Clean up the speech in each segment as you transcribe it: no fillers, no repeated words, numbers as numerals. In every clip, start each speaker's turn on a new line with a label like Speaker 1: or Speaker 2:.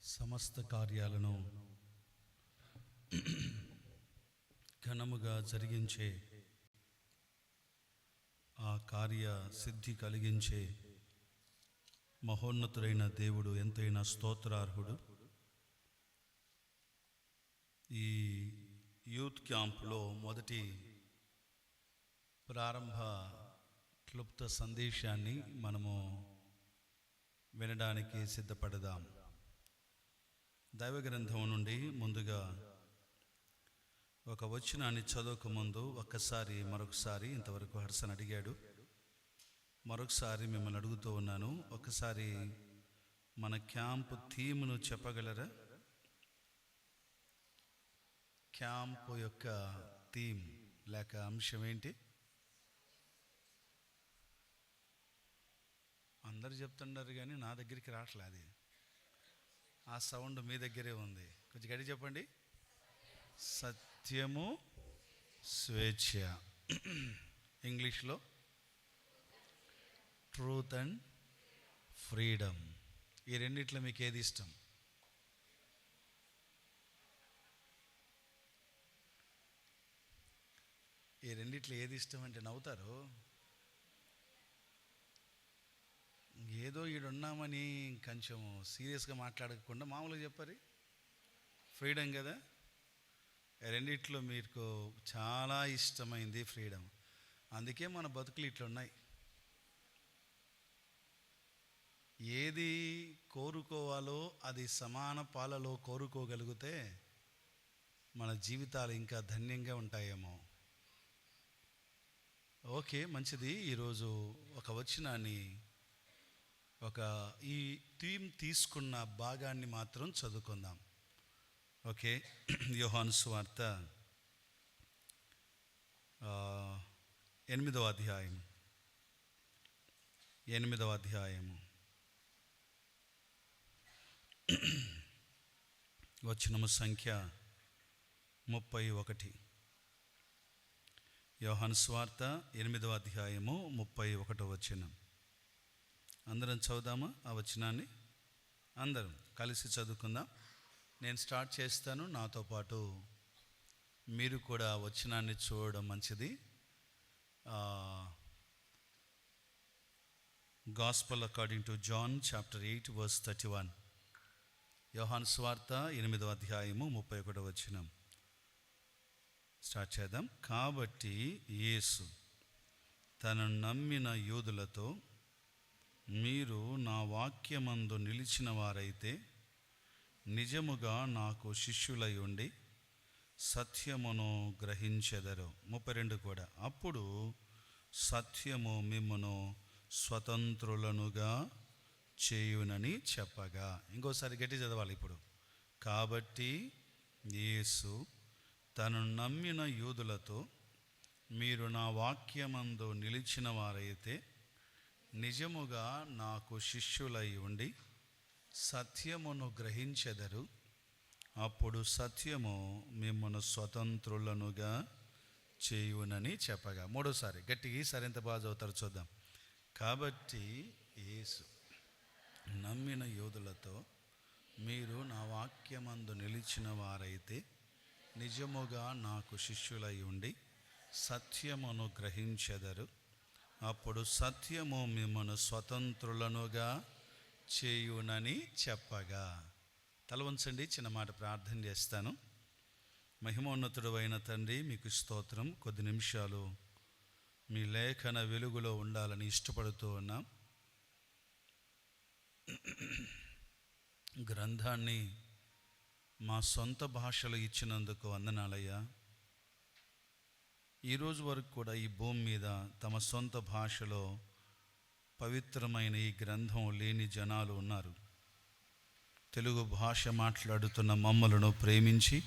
Speaker 1: సమస్త కార్యాలను ఘనముగా జరిగించే, ఆ కార్య సిద్ధి కలిగించే మహోన్నతుడైన దేవుడు ఎంతైనా స్తోత్రార్హుడు. ఈ యూత్ క్యాంప్లో మొదటి ప్రారంభ క్లుప్త సందేశాన్ని మనము వినడానికి సిద్ధపడదాం. దైవ గ్రంథం నుండి ముందుగా ఒక వచనాన్ని చదవక ముందు మరొకసారి ఇంతవరకు హర్సన్ అడిగాడు, మరొకసారి మిమ్మల్ని అడుగుతూ ఉన్నాను, ఒకసారి మన క్యాంప్ థీమ్ను చెప్పగలరా? క్యాంప్ యొక్క థీమ్ లేక అంశం ఏంటి? అందరు చెప్తున్నారు కానీ నా దగ్గరికి రావట్లే. అది ఆ సౌండ్ మీ దగ్గరే ఉంది, కొంచెం గట్టి చెప్పండి. సత్యము, స్వేచ్ఛ. ఇంగ్లీష్లో ట్రూత్ అండ్ ఫ్రీడమ్. ఈ రెండిట్లో మీకు ఏది ఇష్టం? ఈ రెండిట్లో ఏది ఇష్టం అంటే నవ్వుతారు. ఏదో ఈడున్నామని కొంచెం సీరియస్గా మాట్లాడకుండా మామూలుగా చెప్పారు. ఫ్రీడమ్ కదా. రెండిట్లో మీకు చాలా ఇష్టమైంది ఫ్రీడమ్. అందుకే మన బతుకులు ఇట్లున్నాయి. ఏది కోరుకోవాలో అది సమాన పాలలో కోరుకోగలిగితే మన జీవితాలు ఇంకా ధన్యంగా ఉంటాయేమో. ఓకే, మంచిది. ఈరోజు ఒక వచనాన్ని, ఈ థీమ్ తీసుకున్న భాగాన్ని మాత్రం చదువుకుందాం. ఓకే, యోహాను సువార్త 8వ అధ్యాయము వచనము సంఖ్య 31. యోహాను సువార్త 8వ అధ్యాయము 31వ వచనం. అందరం చదువుదామా ఆ వచనాన్ని? అందరం కలిసి చదువుకుందాం. నేను స్టార్ట్ చేస్తాను, నాతో పాటు మీరు కూడా వచనాన్ని చూడడం మంచిది. Gospel according to John chapter 8 verse 31. యోహాను సువార్త 8వ అధ్యాయము 31వ వచనం. స్టార్ట్ చేద్దాం. కాబట్టి యేసు తనను నమ్మిన యూదులతో, మీరు నా వాక్యమందు నిలిచిన వారైతే నిజముగా నాకు శిష్యులై ఉండి సత్యమును గ్రహించెదరు. 32 కూడా. అప్పుడు సత్యము మిమ్మును స్వతంత్రులనుగా చేయునని చెప్పగా. ఇంకోసారి గట్టి చదవాలి ఇప్పుడు. కాబట్టి యేసు తను నమ్మిన యూదులతో, మీరు నా వాక్యమందు నిలిచిన వారైతే నిజముగా నాకు శిష్యులై ఉండి సత్యమును గ్రహించెదరు. అప్పుడు సత్యము మిమ్మల్ని స్వతంత్రులనుగా చేయునని చెప్పగా. మూడోసారి గట్టిగా, ఈసారి ఎంత బాగా చదువుతారో చూద్దాం. కాబట్టి యేసు నమ్మిన యూదులతో, మీరు నా వాక్యమందు నిలిచిన వారైతే నిజముగా నాకు శిష్యులై ఉండి సత్యమును గ్రహించెదరు. అప్పుడు సత్యము మిమ్మల్ని స్వతంత్రులనుగా చేయునని చెప్పగా. తల వంచండి, చిన్న మాట ప్రార్థన చేస్తాను. మహిమోన్నతుడు అయిన తండ్రి, మీకు స్తోత్రం. కొద్ది నిమిషాలు మీ లేఖన వెలుగులో ఉండాలని ఇష్టపడుతూ ఉన్నాం. గ్రంథాన్ని మా సొంత భాషలో ఇచ్చినందుకు వందనాలయ్యా. ఈరోజు వరకు కూడా ఈ భూమి మీద తమ సొంత భాషలో పవిత్రమైన ఈ గ్రంథం లేని జనాలు ఉన్నారు. తెలుగు భాష మాట్లాడుతున్న మమ్మలను ప్రేమించి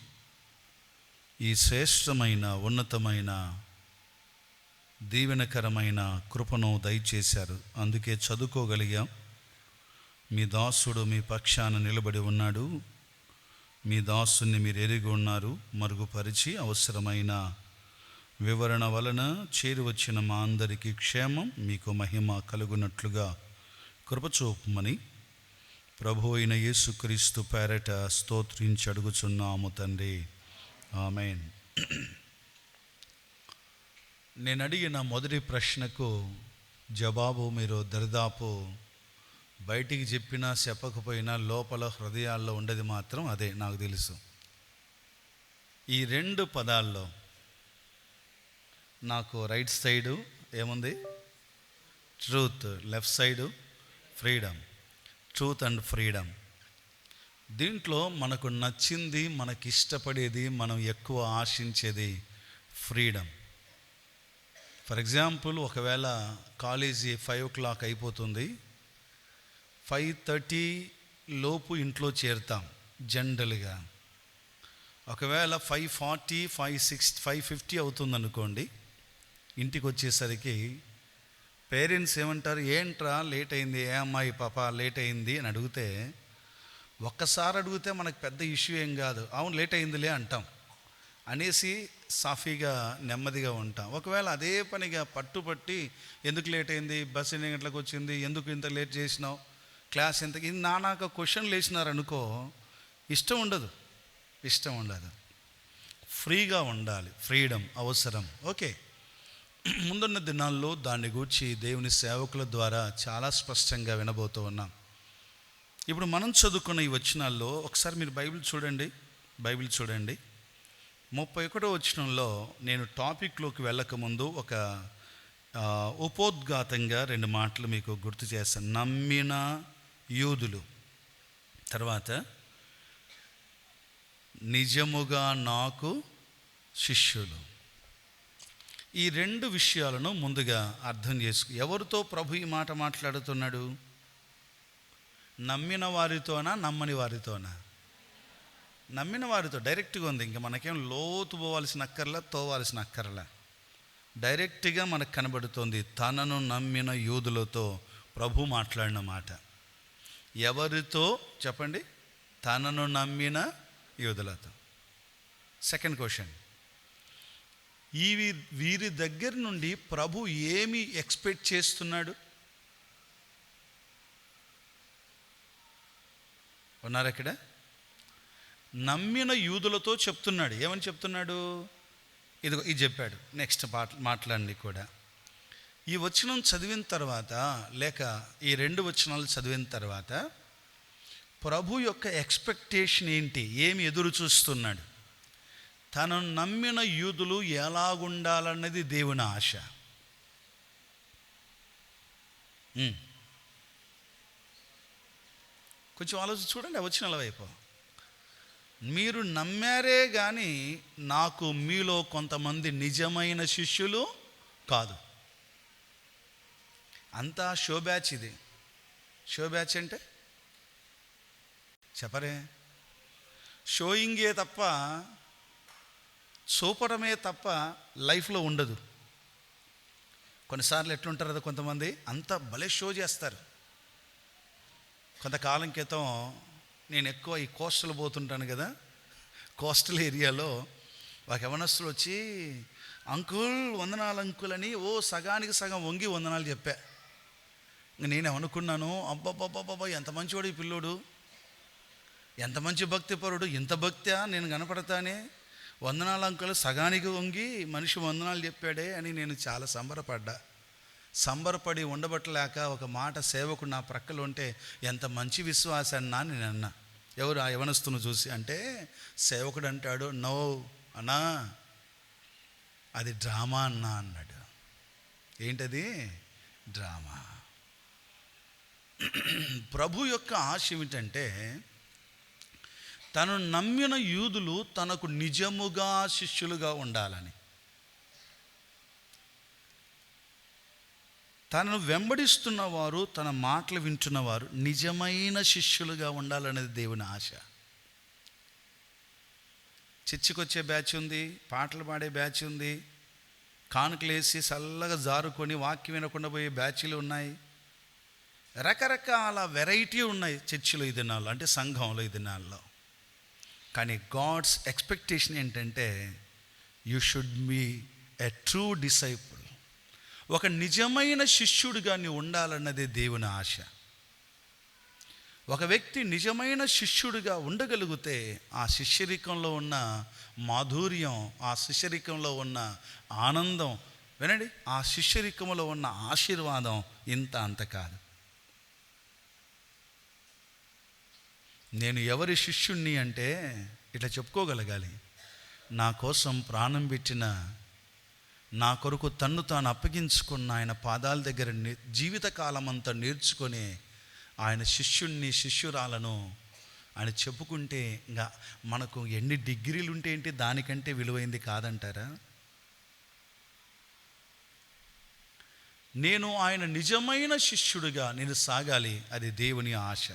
Speaker 1: ఈ శ్రేష్టమైన, ఉన్నతమైన, దీవెనకరమైన కృపను దయచేశారు. అందుకే చదువుకోగలిగాం. మీ దాసుడు మీ పక్షాన నిలబడి ఉన్నాడు. మీ దాసుని మీరు ఎరిగి ఉన్నారు. మరుగుపరిచి అవసరమైన వివరణ వలన చేరువచ్చిన మా అందరికీ క్షేమం, మీకు మహిమ కలుగునట్లుగా కృపచూపమని ప్రభు అయిన యేసుక్రీస్తు పేరట స్తోత్రించి అడుగుచున్నాము తండ్రి, ఆమేన్. నేను అడిగిన మొదటి ప్రశ్నకు జవాబు మీరు దరిదాపు బయటికి చెప్పినా చెప్పకపోయినా లోపల హృదయాల్లో ఉండేది మాత్రం అదే. నాకు తెలుసు ఈ రెండు పదాల్లో నాకు రైట్ సైడు ఏముంది? Truth. Left side freedom. Truth and freedom. దీంట్లో మనకు నచ్చింది, మనకి ఇష్టపడేది, మనం ఎక్కువ ఆశించేది ఫ్రీడమ్. ఫర్ ఎగ్జాంపుల్, ఒకవేళ కాలేజీ 5 o'clock అయిపోతుంది, 5:30 లోపు ఇంట్లో చేరుతాం జనరల్గా. ఒకవేళ 5:40, 5:50 అవుతుందనుకోండి, ఇంటికి వచ్చేసరికి పేరెంట్స్ ఏమంటారు? ఏంట్రా లేట్ అయింది, ఏ అమ్మాయి పాప లేట్ అయింది అని అడిగితే, ఒక్కసారి అడిగితే మనకు పెద్ద ఇష్యూ ఏం కాదు, అవును లేట్ అయిందిలే అంటాం అనేసి సాఫీగా నెమ్మదిగా ఉంటాం. ఒకవేళ అదే పనిగా పట్టుపట్టి ఎందుకు లేట్ అయింది, బస్సు ఎన్ని గంటలకు వచ్చింది, ఎందుకు ఇంత లేట్ చేసినావు, క్లాస్ ఎంత, ఇది నానాక క్వశ్చన్లు వేసినారనుకో, ఇష్టం ఉండదు. ఫ్రీగా ఉండాలి. ఫ్రీడమ్ అవసరం. ఓకే, ముందున్న దినాల్లో దాన్ని గూర్చి దేవుని సేవకుల ద్వారా చాలా స్పష్టంగా వినబోతూ ఉన్నాం. ఇప్పుడు మనం చదువుకున్న ఈ వచనాల్లో ఒకసారి మీరు బైబిల్ చూడండి. 31వ వచనంలో నేను టాపిక్లోకి వెళ్ళకముందు ఒక ఉపోద్ఘాతంగా 2 మాటలు మీకు గుర్తు చేస్తాను. నమ్మిన యూదులు, తర్వాత నిజముగా నాకు శిష్యులు. ఈ 2 విషయాలను ముందుగా అర్థం చేసుకు. ఎవరితో ప్రభు ఈ మాట మాట్లాడుతున్నాడు? నమ్మిన వారితోనా, నమ్మని వారితోనా? నమ్మిన వారితో. డైరెక్ట్గా ఉంది. ఇంకా మనకేం లోతు తోవాల్సిన అక్కర్లా. డైరెక్ట్గా మనకు కనబడుతుంది. తనను నమ్మిన యూదులతో ప్రభు మాట్లాడిన మాట. ఎవరితో చెప్పండి? తనను నమ్మిన యూదులతో. సెకండ్ క్వశ్చన్, వీరి దగ్గర నుండి ప్రభు ఏమి ఎక్స్పెక్ట్ చేస్తున్నాడు? ఉన్నారు ఇక్కడ? నమ్మిన యూదులతో చెప్తున్నాడు. ఏమని చెప్తున్నాడు? ఇది చెప్పాడు. నెక్స్ట్ మాట్లాడండి కూడా. ఈ వచనం చదివిన తర్వాత, లేక ఈ 2 వచనాలు చదివిన తర్వాత ప్రభు యొక్క ఎక్స్పెక్టేషన్ ఏంటి? ఏమి ఎదురు చూస్తున్నాడు? తనను నమ్మిన యూదులు ఎలాగుండాలన్నది దేవుని ఆశ. కొంచెం ఆలోచన చూడండి. వచనాల వైపు. మీరు నమ్మారే కానీ నాకు మీలో కొంతమంది నిజమైన శిష్యులు కాదు. అంతా షో బ్యాచ్. ఇది షో బ్యాచ్ అంటే చెప్పరే, షోయింగే తప్ప, చూపడమే తప్ప లైఫ్లో ఉండదు. కొన్నిసార్లు ఎట్లుంటారు కదా, కొంతమంది అంతా భలే షో చేస్తారు. కొంతకాలం క్రితం నేను ఎక్కువ ఈ కోస్టల్ పోతుంటాను కదా, కోస్టల్ ఏరియాలో ఒక యవనస్తులు వచ్చి అంకుల్ వందనాలు అంకుల్ అని సగానికి సగం వంగి వందనాలు చెప్పా. నేను అనుకున్నాను, అబ్బాబ్బాబ్బా ఎంత మంచివాడు ఈ పిల్లోడు, ఎంత మంచి భక్తిపరుడు, ఇంత భక్త్యా నేను కనపడతానే, వందనాలు అంకుల్ సగానికి వంగి మనిషి వందనాలు చెప్పాడే అని నేను చాలా సంబరపడి ఉండబట్టలేక ఒక మాట సేవకుడు నా ప్రక్కలో ఉంటే, ఎంత మంచి విశ్వాసాన్నా నేను అన్నా. ఎవరు? ఆ యవనస్తును చూసి. అంటే సేవకుడు అంటాడు, నో అన్నా అది డ్రామా అన్నా అన్నాడు. ఏంటది? డ్రామా. ప్రభు యొక్క ఆశ ఏమిటంటే, తను నమ్మిన యూదులు తనకు నిజముగా శిష్యులుగా ఉండాలని, తనను వెంబడిస్తున్నవారు, తన మాటలు వింటున్నవారు నిజమైన శిష్యులుగా ఉండాలనేది దేవుని ఆశ. చర్చికి వచ్చే బ్యాచ్ ఉంది, పాటలు పాడే బ్యాచ్ ఉంది, కానుకలేసి చల్లగా జారుకొని వాక్యం వినకుండా పోయే బ్యాచ్లు ఉన్నాయి. రకరకాల వెరైటీ ఉన్నాయి చర్చిలో ఈ దినాల్లో, అంటే సంఘంలో ఈ దినాల్లో. కానీ గాడ్స్ ఎక్స్పెక్టేషన్ ఏంటంటే, you should be a true disciple. ఒక నిజమైన శిష్యుడిగా నీవు ఉండాలన్నదే దేవుని ఆశ. ఒక వ్యక్తి నిజమైన శిష్యుడిగా ఉండగలిగితే ఆ శిష్యరికంలో ఉన్న మాధుర్యం, ఆ శిష్యరికంలో ఉన్న ఆనందం, వినండి, ఆ శిష్యరికంలో ఉన్న ఆశీర్వాదం ఇంత అంత కాదు. నేను ఎవరి శిష్యుణ్ణి అంటే ఇట్లా చెప్పుకోగలగాలి. నా కోసం ప్రాణం పెట్టిన, నా కొరకు తన్ను తాను అప్పగించుకున్న ఆయన పాదాల దగ్గర జీవితకాలం అంతా నేర్చుకొని ఆయన శిష్యుణ్ణి, శిష్యురాలను ఆయన చెప్పుకుంటే ఇంకా మనకు ఎన్ని డిగ్రీలు ఉంటే ఏంటి, దానికంటే విలువైంది కాదంటారా? నేను ఆయన నిజమైన శిష్యుడిగా నేను సాగాలి, అది దేవుని ఆశ.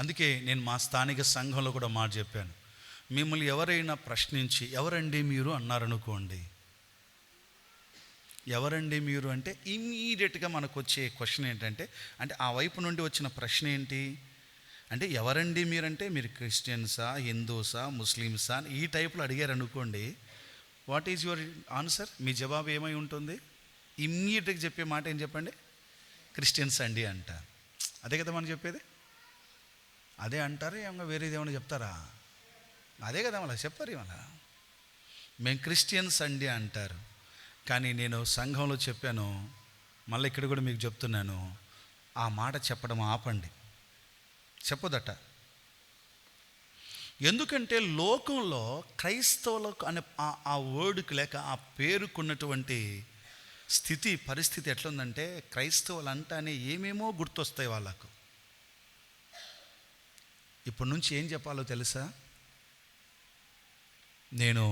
Speaker 1: అందుకే నేను మా స్థానిక సంఘంలో కూడా మాట చెప్పాను. మిమ్మల్ని ఎవరైనా ప్రశ్నించి ఎవరండి మీరు అన్నారనుకోండి, ఎవరండి మీరు అంటే ఇమ్మీడియట్గా మనకు వచ్చే క్వశ్చన్ ఏంటంటే, అంటే ఆ వైపు నుండి వచ్చిన ప్రశ్న ఏంటి అంటే, ఎవరండి మీరంటే మీరు క్రిస్టియన్సా, హిందూసా, ముస్లిమ్సా ఈ టైప్లో అడిగారు అనుకోండి, వాట్ ఈజ్ యువర్ ఆన్సర్? మీ జవాబు ఏమై ఉంటుంది? ఇమ్మీడియట్గా చెప్పే మాట ఏం చెప్పండి? క్రిస్టియన్స్ అండి అంటారు. అదే కదా మనం చెప్పేది. అదే అంటారు, ఏమన్నా వేరేది ఏమైనా చెప్తారా? అదే కదా మళ్ళీ చెప్పారు. ఇవాళ మేము క్రిస్టియన్స్ అండి అంటారు. కానీ నేను సంఘంలో చెప్పాను, మళ్ళీ ఇక్కడ కూడా మీకు చెప్తున్నాను, ఆ మాట చెప్పడం ఆపండి, చెప్పదట. ఎందుకంటే లోకంలో క్రైస్తవులకు అనే ఆ వర్డ్కి లేక ఆ పేరుకున్నటువంటి స్థితి, పరిస్థితి ఎట్లుందంటే, క్రైస్తవులు అంటానే ఏమేమో గుర్తొస్తాయి వాళ్ళకు. ఇప్పటి నుంచి ఏం చెప్పాలో తెలుసా? నేను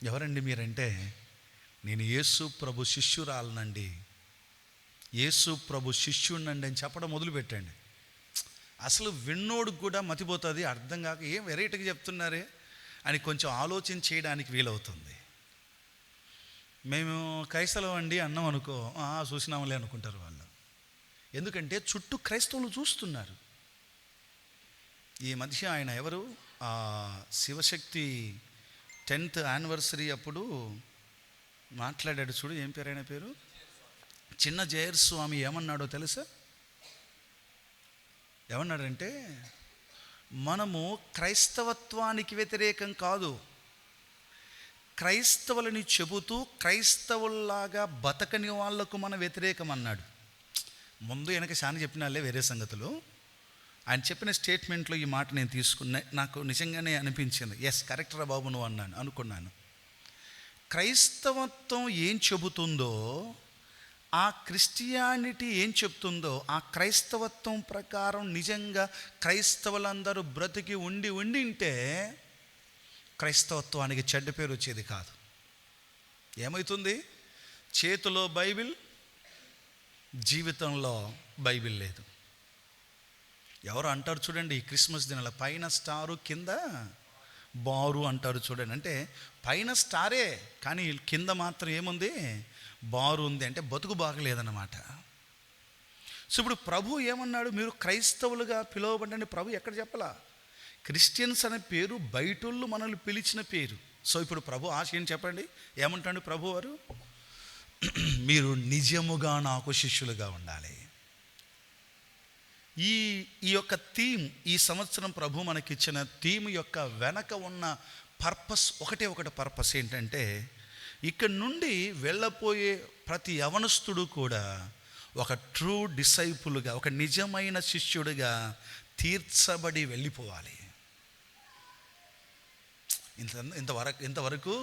Speaker 1: ఎవరండి మీరంటే, నేను యేసు ప్రభు శిష్యురాలనండి, యేసు ప్రభు శిష్యుడినండి అని చెప్పడం మొదలుపెట్టండి. అసలు విన్నోడికి కూడా మతిపోతుంది, అర్థం కాక ఏం వెరైటీగా చెప్తున్నారే అని కొంచెం ఆలోచన చేయడానికి వీలవుతుంది. మేము క్రైస్తవం అండి అన్నాం అనుకో, చూసినాములే అనుకుంటారు వాళ్ళు. ఎందుకంటే చుట్టూ క్రైస్తవులు చూస్తున్నారు. ఈ మధ్య ఆయన ఎవరు, శివశక్తి 10th యానివర్సరీ అప్పుడు మాట్లాడాడు చూడు, ఏం పేరు ఆయన పేరు? చిన్న జయర్ స్వామి ఏమన్నాడో తెలుసా? ఏమన్నాడంటే, మనము క్రైస్తవత్వానికి వ్యతిరేకం కాదు, క్రైస్తవులని చెబుతూ క్రైస్తవుల్లాగా బతకని వాళ్లకు మన వ్యతిరేకం అన్నాడు. ముందు వెనక శాని చెప్పినాలే వేరే సంగతులు. ఆయన చెప్పిన స్టేట్మెంట్లో ఈ మాట నేను తీసుకున్నా, నాకు నిజంగానే అనిపించింది, ఎస్ కరెక్ట్ రా బాబు నువ్వు అనుకున్నాను. క్రైస్తవత్వం ఏం చెబుతుందో, ఆ క్రిస్టియానిటీ ఏం చెప్తుందో, ఆ క్రైస్తవత్వం ప్రకారం నిజంగా క్రైస్తవులందరూ బ్రతికి ఉండింటే క్రైస్తవత్వానికి చెడ్డ పేరు వచ్చేది కాదు. ఏమవుతుంది? చేతిలో బైబిల్, జీవితంలో బైబిల్ లేదు. ఎవరు అంటారు చూడండి, ఈ క్రిస్మస్ దినాల పైన స్టారు కింద బారు అంటారు చూడండి. అంటే పైన స్టారే కానీ కింద మాత్రం ఏముంది? బారు ఉంది. అంటే బతుకు బాగలేదన్నమాట. సో ఇప్పుడు ప్రభు ఏమన్నాడు? మీరు క్రైస్తవులుగా పిలువబడండి. ప్రభు ఎక్కడ చెప్పలా? క్రిస్టియన్స్ అనే పేరు బయటోళ్ళు మనల్ని పిలిచిన పేరు. సో ఇప్పుడు ప్రభు ఆశ ఏం చెప్పండి, ఏమంటాడు ప్రభు వారు? మీరు నిజముగా నాకు శిష్యులుగా ఉండాలి. ఈ యొక్క థీమ్, ఈ సంవత్సరం ప్రభు మనకిచ్చిన థీమ్ యొక్క వెనక ఉన్న పర్పస్ ఒకటి పర్పస్ ఏంటంటే, ఇక్కడ నుండి వెళ్ళపోయే ప్రతి యవనస్తుడు కూడా ఒక ట్రూ డిసైపుల్గా, ఒక నిజమైన శిష్యుడిగా తీర్చబడి వెళ్ళిపోవాలి. ఇంతవరకు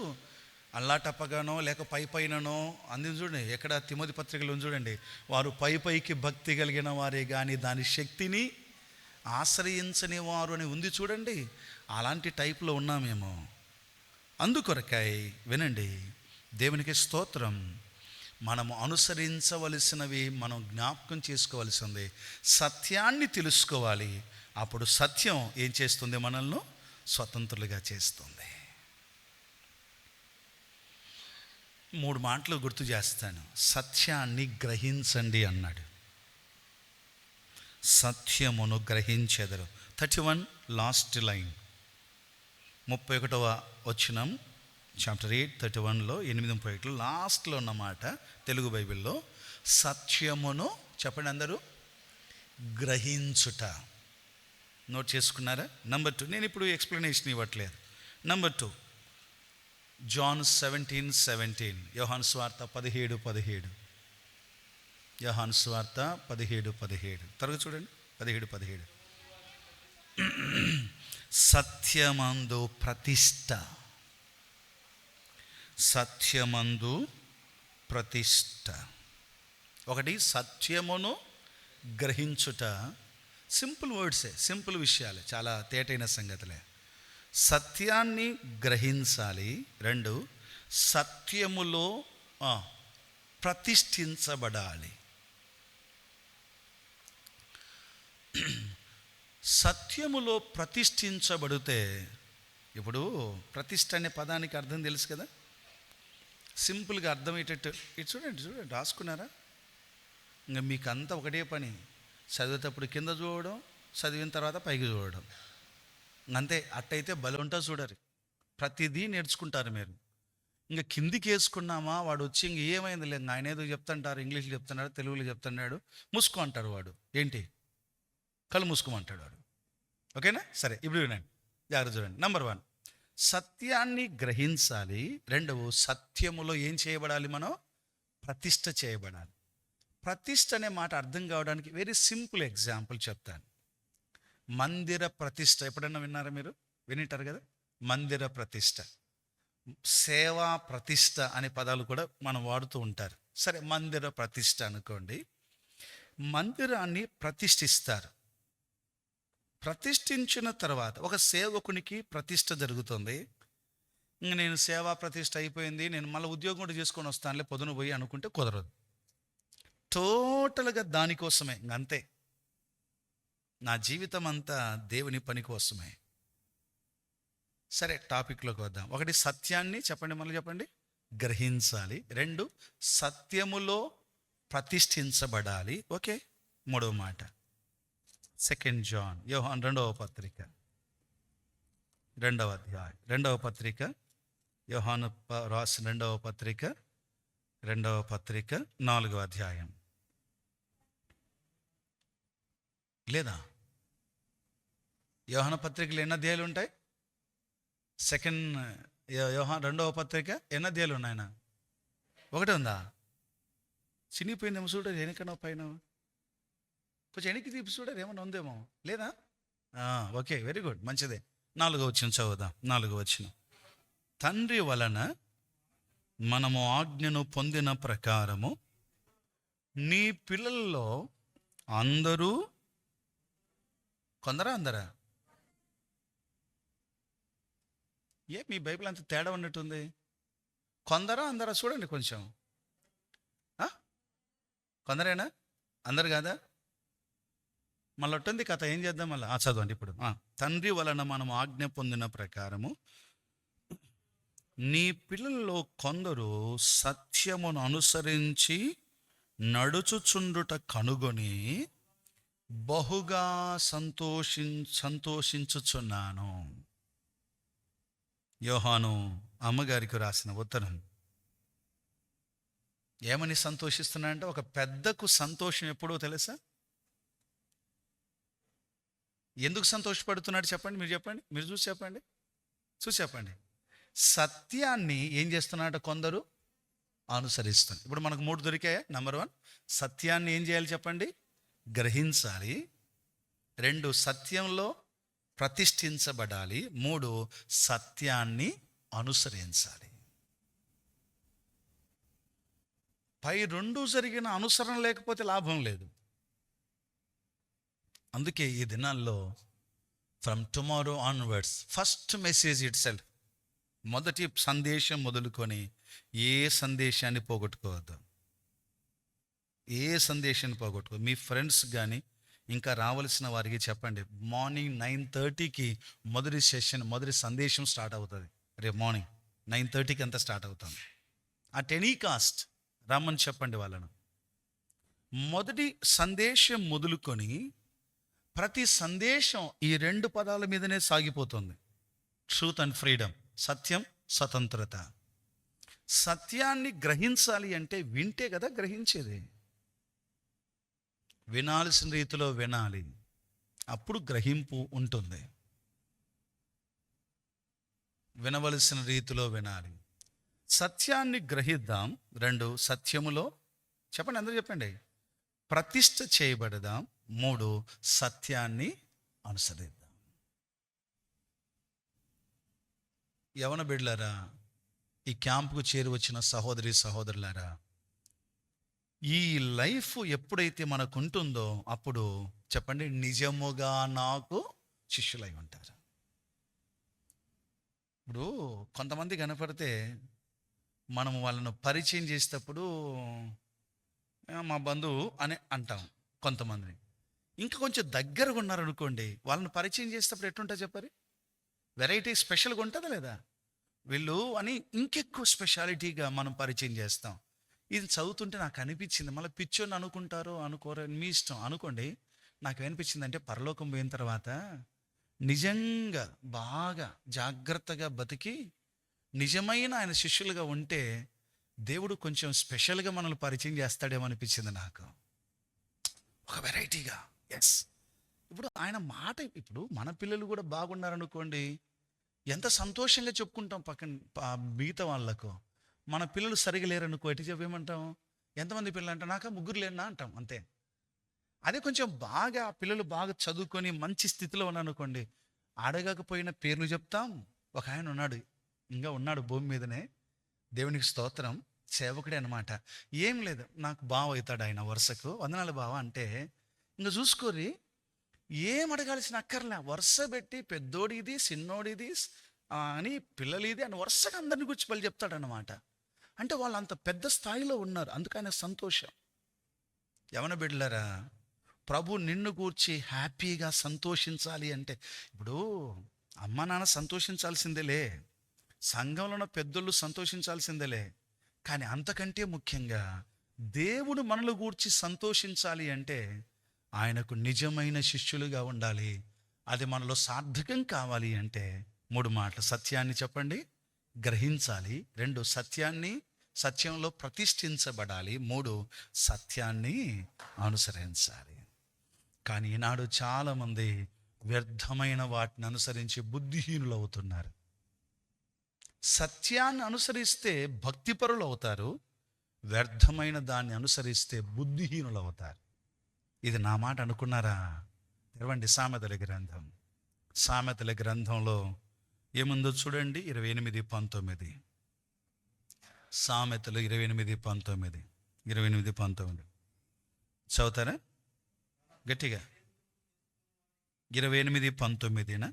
Speaker 1: అల్లాటప్పగానో లేక పైననో అందిని చూడండి. ఎక్కడ తిమోతి పత్రికలో చూడండి, వారు పైకి భక్తి కలిగిన వారే కానీ దాని శక్తిని ఆశ్రయించని వారు అని ఉంది చూడండి. అలాంటి టైప్లో ఉన్నామేమో. అందుకొరకై వినండి, దేవునికి స్తోత్రం. మనము అనుసరించవలసినవి మనం జ్ఞాపకం చేసుకోవలసింది, సత్యాన్ని తెలుసుకోవాలి. అప్పుడు సత్యం ఏం చేస్తుంది? మనల్ని స్వతంత్రులుగా చేస్తుంది. 3 మాటలు గుర్తు చేస్తాను. సత్యాన్ని గ్రహించండి అన్నాడు. సత్యమును గ్రహించెదరు. 31 లాస్ట్ లైన్, 31వ వచనం, చాప్టర్ 8 31లో 8:31 లాస్ట్లో ఉన్నమాట తెలుగు బైబిల్లో. సత్యమును చెప్పండి అందరూ గ్రహించుట. నోట్ చేసుకున్నారా? నంబర్ 2, నేను ఇప్పుడు ఎక్స్ప్లెనేషన్ ఇవ్వట్లేదు. నంబర్ 2, జాన్ 17:17, యోహాను సువార్త 17:17, యోహాను సువార్త 17:17. త్వరగా చూడండి, 17:17. సత్యమందు ప్రతిష్ట, సత్యమందు ప్రతిష్ట. ఒకటి సత్యమును గ్రహించుట. సింపుల్ వర్డ్సే, సింపుల్ విషయాలే, చాలా తేటైన సంగతులే. సత్యాన్ని గ్రహించాలి. 2, సత్యములో ప్రతిష్ఠించబడాలి. సత్యములో ప్రతిష్ఠించబడితే, ఇప్పుడు ప్రతిష్ఠ అనే పదానికి అర్థం తెలుసు కదా, సింపుల్గా అర్థమయ్యేటట్టు ఇది చూడండి, రాసుకున్నారా? ఇంకా మీకు అంతా ఒకటే పని, చదివేటప్పుడు కింద చూడడం, చదివిన తర్వాత పైకి చూడడం, అంతే. అట్టయితే బలి ఉంటా చూడరు, ప్రతిదీ నేర్చుకుంటారు మీరు. ఇంకా కిందికి వేసుకున్నామా, వాడు వచ్చి ఇంక ఏమైంది లేదు, ఆయన ఏదో చెప్తుంటారు, ఇంగ్లీష్లో చెప్తున్నాడు, తెలుగులో చెప్తున్నాడు, మూసుకో అంటారు వాడు. ఏంటి, కళ్ళు మూసుకోమంటాడు వాడు. ఓకేనా? సరే, ఇప్పుడు వినండి, జాగ్రత్త చూడండి. నంబర్ 1, సత్యాన్ని గ్రహించాలి. 2, సత్యములో ఏం చేయబడాలి? మనం ప్రతిష్ఠ చేయబడాలి. ప్రతిష్ఠ అనే మాట అర్థం కావడానికి వెరీ సింపుల్ ఎగ్జాంపుల్ చెప్తాను. మందిర ప్రతిష్ఠ ఎప్పుడన్నా విన్నారా మీరు? వినింటారు కదా. మందిర ప్రతిష్ఠ, సేవా ప్రతిష్ఠ అనే పదాలు కూడా మనం వాడుతూ ఉంటారు. సరే, మందిర ప్రతిష్ఠ అనుకోండి. మందిరాన్ని ప్రతిష్ఠిస్తారు. ప్రతిష్ఠించిన తర్వాత ఒక సేవకునికి ప్రతిష్ఠ జరుగుతుంది. ఇంక నేను సేవా ప్రతిష్ఠ అయిపోయింది, నేను మళ్ళీ ఉద్యోగం కూడా చేసుకొని వస్తానులే పొద్దున పోయి అనుకుంటే కుదరదు. టోటల్గా దానికోసమే, అంతే. నా జీవితం అంతా దేవుని పని కోసమే. సరే, టాపిక్లోకి వద్దాం. 1, సత్యాన్ని చెప్పండి, మళ్ళీ చెప్పండి, గ్రహించాలి. 2, సత్యములో ప్రతిష్ఠించబడాలి. ఓకే. 3వ మాట, 2 జాన్, యోహాను 2వ పత్రిక 2వ అధ్యాయం, 2వ పత్రిక, యోహాను రాసిన 2వ పత్రిక 4వ అధ్యాయం. లేదా యోహాను పత్రికలు ఎన్ని అధ్యాయాలు ఉంటాయి? యోహాను 2వ పత్రిక ఎన్ని అధ్యాయాలు ఉన్నాయన? 1 ఉందా? చినిగిపోయిందేమో చూడరు, వెనకనో పైన కొంచెం వెనక్కి తీపి చూడరు, ఏమన్నా ఉందేమో. లేదా? ఓకే, వెరీ గుడ్, మంచిదే. 4వ వచనం చదువుదాం. 4వ వచనం, తండ్రి వలన మనము ఆజ్ఞను పొందిన ప్రకారము నీ పిల్లల్లో అందరూ, అందరా? మీ బైబిల్ అంత తేడా ఉన్నట్టుంది. అందరా చూడండి కొంచెం. కొందరేనా? అందరు కాదా? మళ్ళీ ఉంటుంది కథ, ఏం చేద్దాం మళ్ళీ. చదవండి ఇప్పుడు. తండ్రి వలన మనం ఆజ్ఞ పొందిన ప్రకారము నీ పిల్లల్లో కొందరు సత్యమును అనుసరించి నడుచుచుండుట కనుగొని బహుగా సంతోషించుచున్నాను. యోహాను అమ్మగారికి రాసిన ఉత్తరం. ఏమని సంతోషిస్తున్నా అంటే, ఒక పెద్దకు సంతోషం ఎప్పుడో తెలుసా? ఎందుకు సంతోషపడుతున్నాడు చెప్పండి, మీరు చెప్పండి, మీరు చూసి చెప్పండి. సత్యాన్ని ఏం చేస్తున్నాడు? కొందరు అనుసరిస్తుంది. ఇప్పుడు మనకు 3 దొరికాయా? నంబర్ 1, సత్యాన్ని ఏం చేయాలి చెప్పండి? గ్రహించాలి. 2, సత్యంలో ప్రతిష్ఠించబడాలి. 3, సత్యాన్ని అనుసరించాలి. పై 2 జరిగిన అనుసరణ లేకపోతే లాభం లేదు. అందుకే ఈ దినాల్లో from tomorrow onwards, first message it self, మొదటి సందేశం మొదలుకొని ఏ సందేశాన్ని పోగొట్టుకోవద్దు. మీ ఫ్రెండ్స్ కానీ ఇంకా రావాల్సిన వారికి చెప్పండి, మార్నింగ్ 9:30కి మొదటి సందేశం స్టార్ట్ అవుతుంది. రేపు మార్నింగ్ 9:30కి అంతా స్టార్ట్ అవుతుంది. అట్ ఎనీ కాస్ట్ రమ్మని చెప్పండి వాళ్ళను. మొదటి సందేశం మొదలుకొని ప్రతి సందేశం ఈ 2 పదాల మీదనే సాగిపోతుంది. ట్రూత్ అండ్ ఫ్రీడమ్, సత్యం, స్వతంత్రత. సత్యాన్ని గ్రహించాలి అంటే వింటే కదా గ్రహించేది. వినాల్సిన రీతిలో వినాలి, అప్పుడు గ్రహింపు ఉంటుంది. వినవలసిన రీతిలో వినాలి. సత్యాన్ని గ్రహిద్దాం. 2, సత్యములో చెప్పండి, అందరూ చెప్పండి, ప్రతిష్ఠ చేయబడదాం. 3, సత్యాన్ని అనుసరిద్దాం. యవన బిడ్డలారా, ఈ క్యాంపుకు చేరి వచ్చిన సహోదరి సహోదరులారా, ఈ లైఫ్ ఎప్పుడైతే మనకు ఉంటుందో అప్పుడు చెప్పండి, నిజముగా నాకు శిష్యులై ఉంటారు. ఇప్పుడు కొంతమంది కనపడితే మనం వాళ్ళను పరిచయం చేసేటప్పుడు మా బంధువు అని అంటాం కొంతమంది. ఇంకా కొంచెం దగ్గరగా ఉన్నారనుకోండి, వాళ్ళని పరిచయం చేసేటప్పుడు ఎట్లుంటా చెప్పారు, వెరైటీ స్పెషల్గా ఉంటుందా లేదా, వీళ్ళు అని ఇంకెక్కువ స్పెషాలిటీగా మనం పరిచయం చేస్తాం. ఇది చదువుతుంటే నాకు అనిపించింది, మళ్ళీ పిచ్చోని అనుకుంటారో అనుకోరో మీ ఇష్టం అనుకోండి. నాకు ఏమనిపించింది అంటే, పరలోకం పోయిన తర్వాత నిజంగా బాగా జాగ్రత్తగా బతికి నిజమైన ఆయన శిష్యులుగా ఉంటే దేవుడు కొంచెం స్పెషల్గా మనల్ని పరిచయం చేస్తాడేమో అనిపించింది నాకు, ఒక వెరైటీగా. ఎస్, ఇప్పుడు ఆయన మాట, ఇప్పుడు మన పిల్లలు కూడా బాగున్నారనుకోండి, ఎంత సంతోషంగా చెప్పుకుంటాం మిగతా వాళ్ళకు. మన పిల్లలు సరిగా లేరనుకో, ఎటు చెప్పేమంటాం, ఎంతమంది పిల్లలు అంటే, నాక 3 లేనా అంటాం, అంతే. అదే కొంచెం బాగా పిల్లలు బాగా చదువుకొని మంచి స్థితిలో ఉన్నారనుకోండి, అడగకపోయిన పేర్లు చెప్తాం. ఒక ఆయన ఉన్నాడు, ఇంకా ఉన్నాడు భూమి మీదనే, దేవునికి స్తోత్రం, సేవకుడే అనమాట. ఏం లేదు, నాకు బావ అవుతాడు ఆయన వరుసకు, వందనాలు బావ అంటే ఇంకా చూసుకోరి, ఏం అడగాల్సిన అక్కర్లే, వరుస పెట్టి పెద్దోడిది చిన్నోడిది అని పిల్లలిది అని వరుసగా అందరిని గురించి వాళ్ళు చెప్తాడనమాట. అంటే వాళ్ళు అంత పెద్ద స్థాయిలో ఉన్నారు, అందుకని సంతోషం. యవన బిడ్డలారా, ప్రభు నిన్ను గూర్చి హ్యాపీగా సంతోషించాలి అంటే, ఇప్పుడు అమ్మ నాన్న సంతోషించాల్సిందేలే, సంఘంలో ఉన్న పెద్దోళ్ళు సంతోషించాల్సిందేలే, కానీ అంతకంటే ముఖ్యంగా దేవుడు మనల్ని గూర్చి సంతోషించాలి అంటే ఆయనకు నిజమైన శిష్యులుగా ఉండాలి. అది మనలో సార్థకం కావాలి అంటే 3 మాటలు, సత్యాన్ని చెప్పండి గ్రహించాలి, 2 సత్యంలో ప్రతిష్ఠించబడాలి, 3 సత్యాన్ని అనుసరించాలి. కానీ ఈనాడు చాలామంది వ్యర్థమైన వాటిని అనుసరించి బుద్ధిహీనులు అవుతున్నారు. సత్యాన్ని అనుసరిస్తే భక్తిపరులు అవుతారు, వ్యర్థమైన దాన్ని అనుసరిస్తే బుద్ధిహీనులు అవుతారు. ఇది నా మాట అనుకున్నారా? తెరవండి సామెతల గ్రంథంలో ఏముందో చూడండి, 28:19. సామెతలు 28:19 చదువుతారా గట్టిగా? 28:19నా?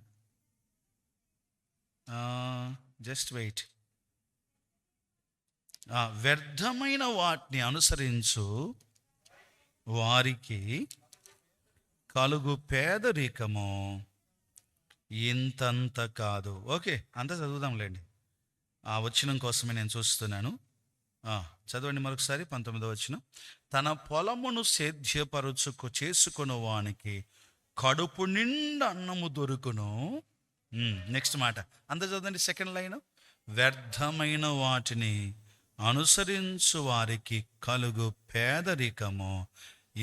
Speaker 1: Just wait. వ్యర్థమైన వాటిని అనుసరించు వారికి కలుగు పేదరికము ఇంతంత కాదు. ఓకే, అంతా చదువుదాంలేండి, ఆ వచనం కోసమే నేను చూస్తున్నాను. చదవండి మరొకసారి 19వ వచనం. తన పొలమును సేద్యపరుచుకు చేసుకుని వానికి కడుపు నిండా అన్నము దొరుకును. నెక్స్ట్ మాట అంత చదవండి, సెకండ్ లైన్. వ్యర్థమైన వాటిని అనుసరించు వారికి కలుగు పేదరికము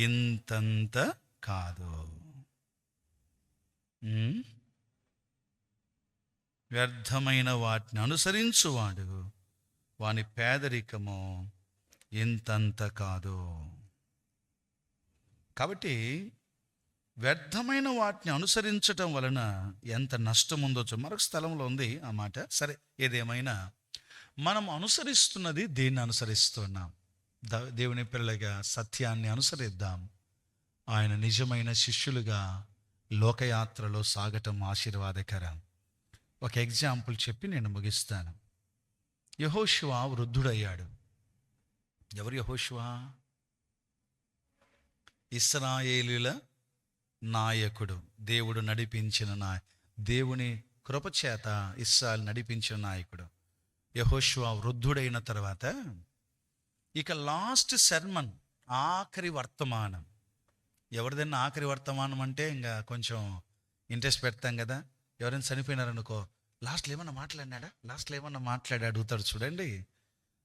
Speaker 1: ఇంతంత కాదు. వ్యర్థమైన వాటిని అనుసరించువాడు వాని పేదరికము ఇంతంత కాదు. కాబట్టి వ్యర్థమైన వాటిని అనుసరించటం వలన ఎంత నష్టం ఉందో మరొక స్థలంలో ఉంది ఆ మాట. సరే, ఏదేమైనా మనం అనుసరిస్తున్నది దేన్ని అనుసరిస్తున్నాం? దేవుని పిల్లలుగా సత్యాన్ని అనుసరిద్దాం. ఆయన నిజమైన శిష్యులుగా లోకయాత్రలో సాగటం ఆశీర్వాదకరం. ఒక ఎగ్జాంపుల్ చెప్పి నేను ముగిస్తాను. యెహోషువ వృద్ధుడయ్యాడు. ఎవరు యెహోషువ? ఇశ్రాయేలీయుల నాయకుడు, దేవుడు నడిపించిన దేవుని కృపచేత ఇశ్రాయేలు నడిపించిన నాయకుడు యెహోషువ వృద్ధుడైన తర్వాత ఇక లాస్ట్ సెర్మన్, ఆఖరి వర్తమానం. ఎవరిదైనా ఆఖరి వర్తమానం అంటే ఇంకా కొంచెం ఇంట్రెస్ట్ పెడతాం కదా. ఎవరైనా చనిపోయినారనుకో, లాస్ట్లో ఏమన్నా మాట్లాడాడు అడుగుతాడు చూడండి.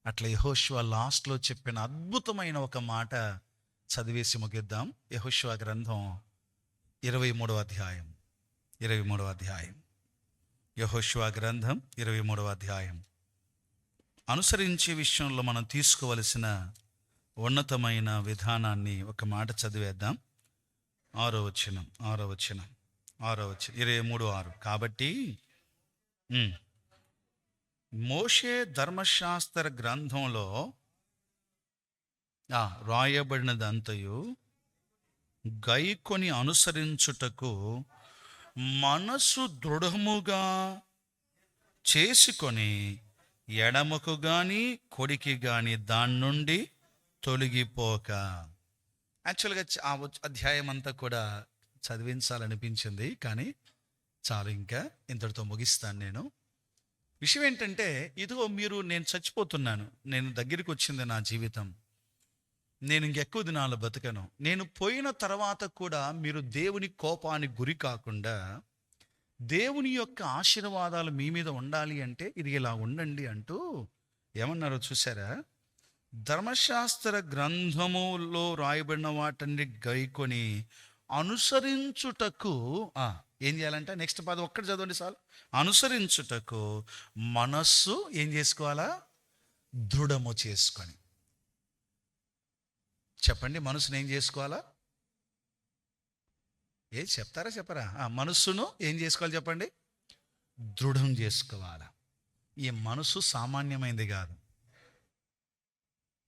Speaker 1: అట్లా యెహోషువ లాస్ట్లో చెప్పిన అద్భుతమైన ఒక మాట చదివేసి ముగిద్దాం. యెహోషువ గ్రంథం 23వ అధ్యాయం. 23వ అధ్యాయం. యెహోషువ గ్రంథం 23వ అధ్యాయం. అనుసరించే విషయంలో మనం తీసుకోవలసిన ఉన్నతమైన విధానాన్ని ఒక మాట చదివేద్దాం. 6వ వచనం. 23:6. కాబట్టి మోషే ధర్మశాస్త్ర గ్రంథంలో రాయబడినదంతయు గైకొని అనుసరించుటకు మనసు దృఢముగా చేసుకొని ఎడమకు గాని కొడికి గాని దాని నుండి తొలగిపోక. యాక్చువల్గా ఆ అధ్యాయం అంతా కూడా చదివించాలనిపించింది, కానీ చాలు, ఇంకా ఇంతటితో ముగిస్తాను. నేను విషయం ఏంటంటే, ఇదిగో నేను చచ్చిపోతున్నాను, నేను దగ్గరికి వచ్చింది నా జీవితం, నేను ఇంకెక్కువ దినాలు బతకను, నేను పోయిన తర్వాత కూడా మీరు దేవుని కోపానికి గురి కాకుండా దేవుని యొక్క ఆశీర్వాదాలు మీ మీద ఉండాలి అంటే ఇది ఇలా ఉండండి అంటూ ఏమన్నారో చూసారా? ధర్మశాస్త్ర గ్రంథములో రాయబడిన వాటిని గైకొని అనుసరించుటకు ఏం చేయాలంటే, నెక్స్ట్ పదం ఒక్కటి చదవండి చాలు. అనుసరించుటకు మనస్సు ఏం చేసుకోవాలా? దృఢము చేసుకొని. చెప్పండి, మనసును ఏం చేసుకోవాలా? చెప్తారా చెప్పరా? మనస్సును ఏం చేసుకోవాలి చెప్పండి? దృఢం చేసుకోవాలా. ఈ మనసు సామాన్యమైనది కాదు,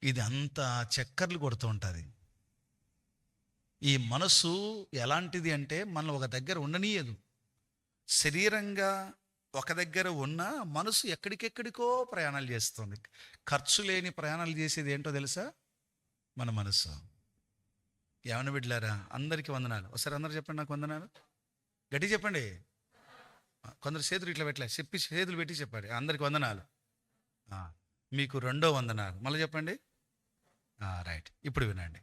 Speaker 1: ఇది అంతా చక్కర్లు కొడుతూ ఉంటుంది. ఈ మనసు ఎలాంటిది అంటే, మనం ఒక దగ్గర ఉండనీయదు. శరీరంగా ఒక దగ్గర ఉన్న మనసు ఎక్కడికెక్కడికో ప్రయాణాలు చేస్తుంది. ఖర్చు లేని ప్రయాణాలు చేసేది ఏంటో తెలుసా? మన మనసు. ఏమన్నా బిడ్డలారా, అందరికీ వందనాలు. ఒకసారి అందరూ చెప్పండి, నాకు వందనాలు. గట్టి చెప్పండి. కొందరు చేతులు ఇట్లా పెట్టలే, చేతులు పెట్టి చెప్పండి, అందరికి వందనాలు. మీకు రెండో వందనాలు. మళ్ళీ చెప్పండి. రైట్. ఇప్పుడు వినండి,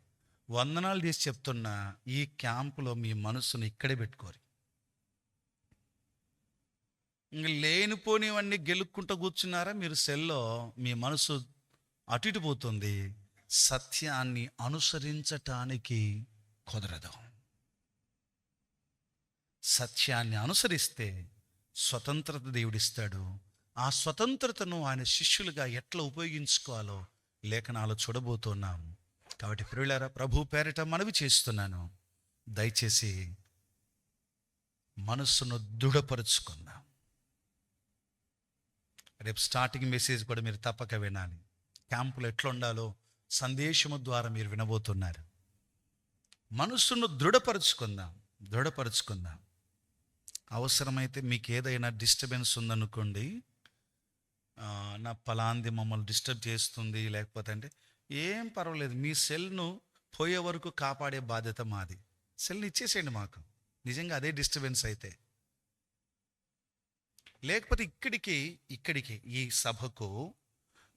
Speaker 1: వందనాలు చేసి చెప్తున్నా, ఈ క్యాంపులో మీ మనసును ఇక్కడే పెట్టుకోరు. ఇంక లేనిపోనివన్నీ గెలుక్కుంటూ కూర్చున్నారా మీరు సెల్లో, మీ మనసు అటు ఇటు పోతుంది. సత్యాన్ని అనుసరించటానికి కుదరదు. సత్యాన్ని అనుసరిస్తే స్వతంత్రత దేవుడిస్తాడు. ఆ స్వతంత్రతను ఆయన శిష్యులుగా ఎట్లా ఉపయోగించుకోవాలో లేఖనాలు చూడబోతున్నాం. కాబట్టి ప్రియులారా, ప్రభు పేరిట మనవి చేస్తున్నాను, దయచేసి మనస్సును దృఢపరుచుకుందాం. రేపు స్టార్టింగ్ మెసేజ్ కూడా మీరు తప్పక వినాలి. క్యాంపులో ఎట్లా ఉండాలో సందేశము ద్వారా మీరు వినబోతున్నారు. మనస్సును దృఢపరుచుకుందాం. అవసరమైతే మీకు ఏదైనా డిస్టర్బెన్స్ ఉందనుకోండి, నా పలాంది మమ్మల్ని డిస్టర్బ్ చేస్తుంది లేకపోతే అంటే, ఏం పర్వాలేదు, మీ సెల్ను పోయే వరకు కాపాడే బాధ్యత మాది. సెల్ని ఇచ్చేసేయండి మాకు, నిజంగా అదే డిస్టర్బెన్స్ అయితే. లేకపోతే ఇక్కడికి ఈ సభకు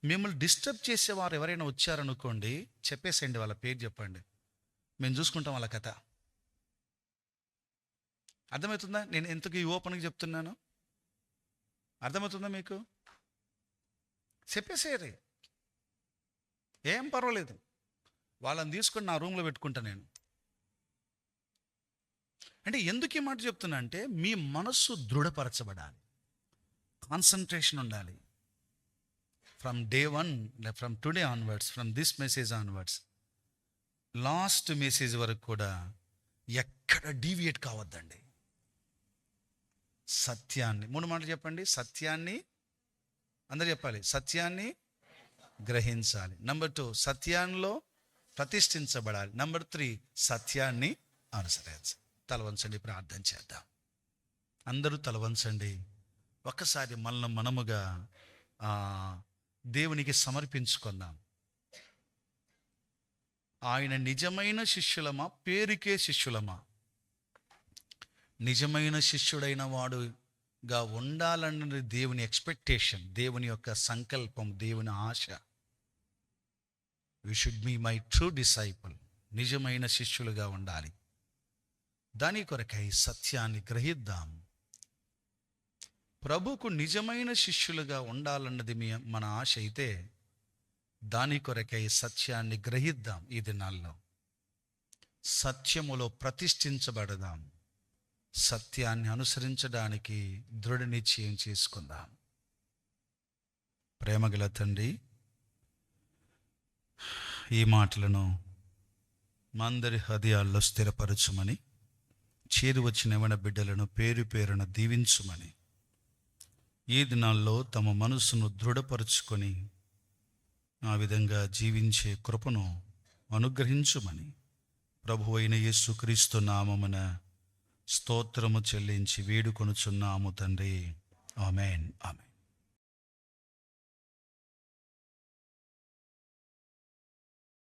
Speaker 1: మిమ్మల్ని డిస్టర్బ్ చేసేవారు ఎవరైనా వచ్చారనుకోండి, చెప్పేసేయండి, వాళ్ళ పేరు చెప్పండి, మేము చూసుకుంటాం వాళ్ళ కథ. అర్థమవుతుందా? నేను ఎందుకు ఈ ఓపెన్గా చెప్తున్నాను? అర్థమవుతుందా మీకు? చెప్పేసేయరు, ఏం పర్వాలేదు, వాళ్ళని తీసుకొని నా రూమ్లో పెట్టుకుంటా నేను. అంటే ఎందుకు ఈ మాట చెప్తున్నా అంటే, మీ మనస్సు దృఢపరచబడాలి, కాన్సన్ట్రేషన్ ఉండాలి. From day 1, from today onwards, from this message onwards, last message వరకు కూడా ఎక్కడ డీవియేట్ కావద్దండి. సత్యాన్ని, 3 మాటలు చెప్పండి. సత్యాన్ని, అందరు చెప్పాలి, సత్యాన్ని గ్రహించాలి. నెంబర్ 2, సత్యాల్లో ప్రతిష్ఠించబడాలి. నెంబర్ 3, సత్యాన్ని అనుసరించాలి. తలవంచండి, ప్రార్థన చేద్దాం. అందరూ తలవంచండి. ఒక్కసారి మనముగా దేవునికి సమర్పించుకుందాం. ఆయన నిజమైన శిష్యులమా, పేరుకే శిష్యులమా? నిజమైన శిష్యుడైన వాడుగా ఉండాలన్నది దేవుని ఎక్స్పెక్టేషన్, దేవుని యొక్క సంకల్పం, దేవుని ఆశ. You should be my true disciple. నిజమైన శిష్యులుగా ఉండాలి. దాని కొరకై సత్యాన్ని గ్రహిద్దాం. ప్రభుకు నిజమైన శిష్యులుగా ఉండాలన్నది మన ఆశ అయితే, దాని కొరకై సత్యాన్ని గ్రహిద్దాం ఈ దినాల్లో. సత్యములో ప్రతిష్ఠించబడదాం. సత్యాన్ని అనుసరించడానికి దృఢ నిశ్చయం చేసుకుందాం. ప్రేమగల తండ్రి, ఈ మాటలను మా అందరి హృదయాల్లో స్థిరపరచుమని, చేరి వచ్చిన యవన బిడ్డలను పేరు పేరున దీవించుమని, ఈ దినాల్లో తమ మనసును దృఢపరుచుకొని ఆ విధంగా జీవించే కృపను అనుగ్రహించుమని ప్రభువైన యేసుక్రీస్తు నామమున స్తోత్రము చెల్లించి వేడుకొనుచున్నాము తండ్రి. ఆమేన్, ఆమేన్.